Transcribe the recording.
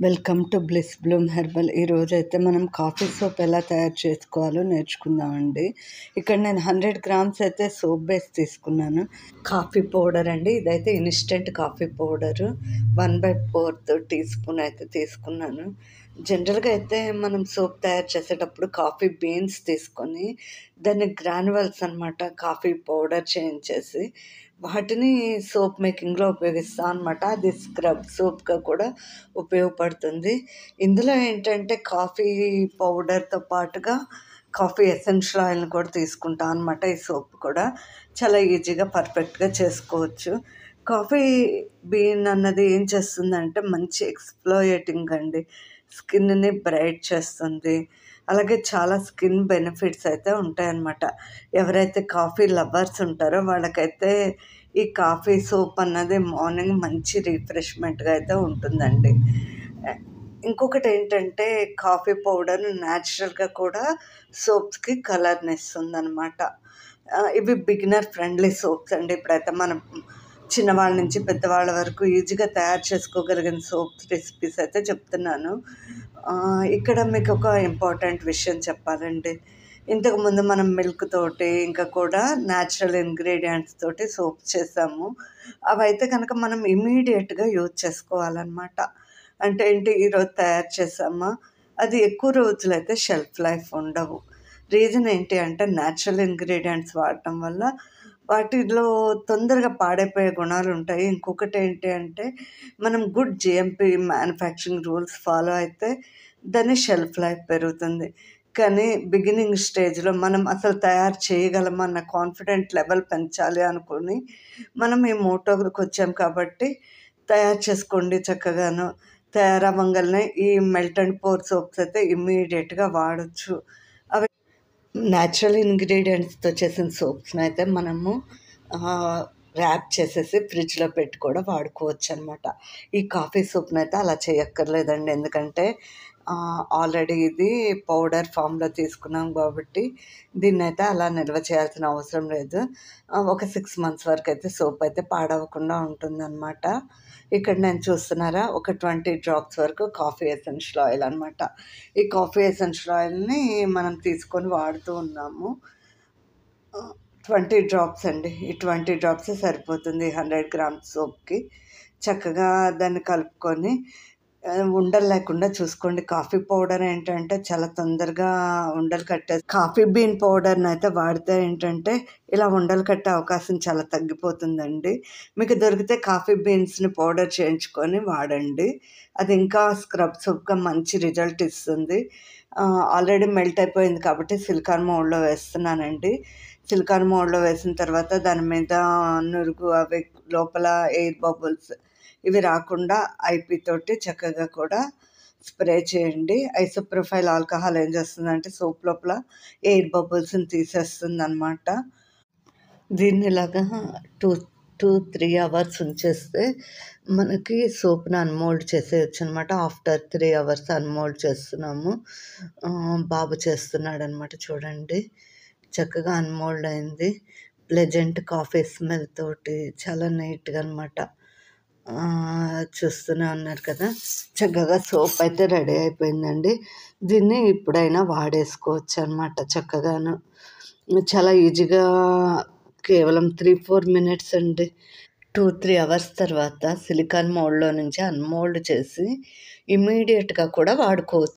Welcome to bliss Bloom herbal. ఈరోజైతే మనం coffee soap ఎలా తయారు చేసుకోవాలో నేర్చుకుందామండి. ఇక్కడ నేను 100 గ్రామ్స్ అయితే సోప్ బేస్ తీసుకున్నాను. కాఫీ పౌడర్ అండి, ఇదైతే instant coffee powder 1/4 tea spoon అయితే తీసుకున్నాను. జనరల్గా అయితే మనం సోప్ తయారు చేసేటప్పుడు కాఫీ బీన్స్ తీసుకొని దాన్ని గ్రాన్యువల్స్ అనమాట కాఫీ పౌడర్ చేయించేసి వాటిని సోప్ మేకింగ్లో ఉపయోగిస్తాం అనమాట. అది స్క్రబ్ సోప్గా కూడా ఉపయోగపడుతుంది. ఇందులో ఏంటంటే కాఫీ పౌడర్తో పాటుగా కాఫీ ఎసెన్షియల్ ఆయిల్ని కూడా తీసుకుంటాం అనమాట. ఈ సోప్ కూడా చాలా ఈజీగా పర్ఫెక్ట్గా చేసుకోవచ్చు. కాఫీ బీన్ అన్నది ఏం చేస్తుందంటే మంచి ఎక్స్ఫోలియేటింగ్ అండి, స్కిన్ని బ్రైట్ చేస్తుంది. అలాగే చాలా స్కిన్ బెనిఫిట్స్ అయితే ఉంటాయన్నమాట. ఎవరైతే కాఫీ లవర్స్ ఉంటారో వాళ్ళకైతే ఈ కాఫీ సోప్ అన్నది మార్నింగ్ మంచి రిఫ్రెష్మెంట్గా అయితే ఉంటుందండి. ఇంకొకటి ఏంటంటే కాఫీ పౌడర్ న్యాచురల్గా కూడా సోప్స్కి కలర్ని ఇస్తుంది అనమాట. ఇవి బిగినర్ ఫ్రెండ్లీ సోప్స్ అండి. ఇప్పుడైతే మనం చిన్నవాళ్ళ నుంచి పెద్దవాళ్ళ వరకు ఈజీగా తయారు చేసుకోగలిగిన సోప్స్ రెసిపీస్ అయితే చెప్తున్నాను. ఇక్కడ మీకు ఒక ఇంపార్టెంట్ విషయం చెప్పాలండి. ఇంతకుముందు మనం మిల్క్ తోటి ఇంకా కూడా న్యాచురల్ ఇంగ్రీడియంట్స్ తోటి సోప్ చేసాము. అవైతే కనుక మనం ఇమీడియట్గా యూజ్ చేసుకోవాలన్నమాట. అంటే ఏంటి, ఈరోజు తయారు చేసామా అది ఎక్కువ రోజులైతే షెల్ఫ్ లైఫ్ ఉండవు. రీజన్ ఏంటి అంటే న్యాచురల్ ఇంగ్రీడియంట్స్ వాడటం వల్ల వాటిలో తొందరగా పాడైపోయే గుణాలు ఉంటాయి. ఇంకొకటి ఏంటి అంటే మనం good GMP manufacturing rules follow అయితే దాని షెల్ఫ్ లైఫ్ పెరుగుతుంది. కానీ బిగినింగ్ స్టేజ్లో మనం అసలు తయారు చేయగలమన్న కాన్ఫిడెంట్ లెవెల్ పెంచాలి అనుకుని మనం ఈ మోటోకి వచ్చాం కాబట్టి తయారు చేసుకోండి చక్కగాను. తయారవ్వగానే ఈ మెల్ట్ అండ్ పోర్ సోప్స్ అయితే ఇమ్మీడియట్గా వాడచ్చు. అవి న్యాచురల్ ఇంగ్రీడియంట్స్తో చేసిన సోప్స్ని అయితే మనము ర్యాప్ చేసేసి ఫ్రిడ్జ్లో పెట్టి కూడా వాడుకోవచ్చు అనమాట. ఈ కాఫీ సోప్ని అయితే అలా చేయక్కర్లేదండి, ఎందుకంటే ఆల్రెడీ ఇది పౌడర్ ఫామ్లో తీసుకున్నాం కాబట్టి దీన్ని అయితే అలా నిల్వ చేయాల్సిన అవసరం లేదు. ఒక 6 months వరకు అయితే సోప్ అయితే పాడవకుండా ఉంటుందన్నమాట. ఇక్కడ నేను చూస్తున్నారా ఒక 20 drops వరకు కాఫీ ఎసెన్షియల్ ఆయిల్ అనమాట. ఈ కాఫీ ఎసెన్షియల్ ఆయిల్ని మనం తీసుకొని వాడుతూ ఉన్నాము. 20 drops అండి, ఈ 20 drops సరిపోతుంది 100 grams సోప్కి. చక్కగా దాన్ని కలుపుకొని ఉండలు లేకుండా చూసుకోండి. కాఫీ పౌడర్ ఏంటంటే చాలా తొందరగా ఉండలు కట్టే కాఫీ బీన్ పౌడర్ని అయితే వాడితే ఏంటంటే ఇలా ఉండలు కట్టే అవకాశం చాలా తగ్గిపోతుందండి. మీకు దొరికితే కాఫీ బీన్స్ని పౌడర్ చేయించుకొని వాడండి, అది ఇంకా స్క్రబ్ సోప్గా మంచి రిజల్ట్ ఇస్తుంది. ఆల్రెడీ మెల్ట్ అయిపోయింది కాబట్టి సిలికాన్ మోల్డ్లో వేస్తున్నానండి. సిలికాన్ మోల్డ్లో వేసిన తర్వాత దాని మీద నురుగు అవి లోపల ఎయిర్ బబుల్స్ ఇవి రాకుండా ఐపీ తోటి చక్కగా కూడా స్ప్రే చేయండి. ఐసోప్రొఫైల్ ఆల్కహాల్ ఏం చేస్తుందంటే సోప్ లోపల ఎయిర్ బబుల్స్ని తీసేస్తుంది అనమాట. దీన్ని ఇలాగా 2-3 hours ఉంచేస్తే మనకి సోప్ని అన్మోల్డ్ చేసేయచ్చు అనమాట. ఆఫ్టర్ 3 hours అన్మోల్డ్ చేస్తున్నాము. బాబు చేస్తున్నాడు అనమాట, చూడండి చక్కగా అన్మోల్డ్ అయింది. ప్లెజెంట్ కాఫీ స్మెల్ తోటి చాలా నీట్గా అనమాట. చూస్తూనే ఉన్నారు కదా, చక్కగా సోప్ అయితే రెడీ అయిపోయిందండి. దీన్ని ఇప్పుడైనా వాడేసుకోవచ్చు అనమాట చక్కగాను. చాలా ఈజీగా కేవలం 3-4 minutes అండి. 2-3 hours తర్వాత సిలికాన్ మోల్డ్లో నుంచి అన్మోల్డ్ చేసి ఇమీడియట్గా కూడా వాడుకోవచ్చు.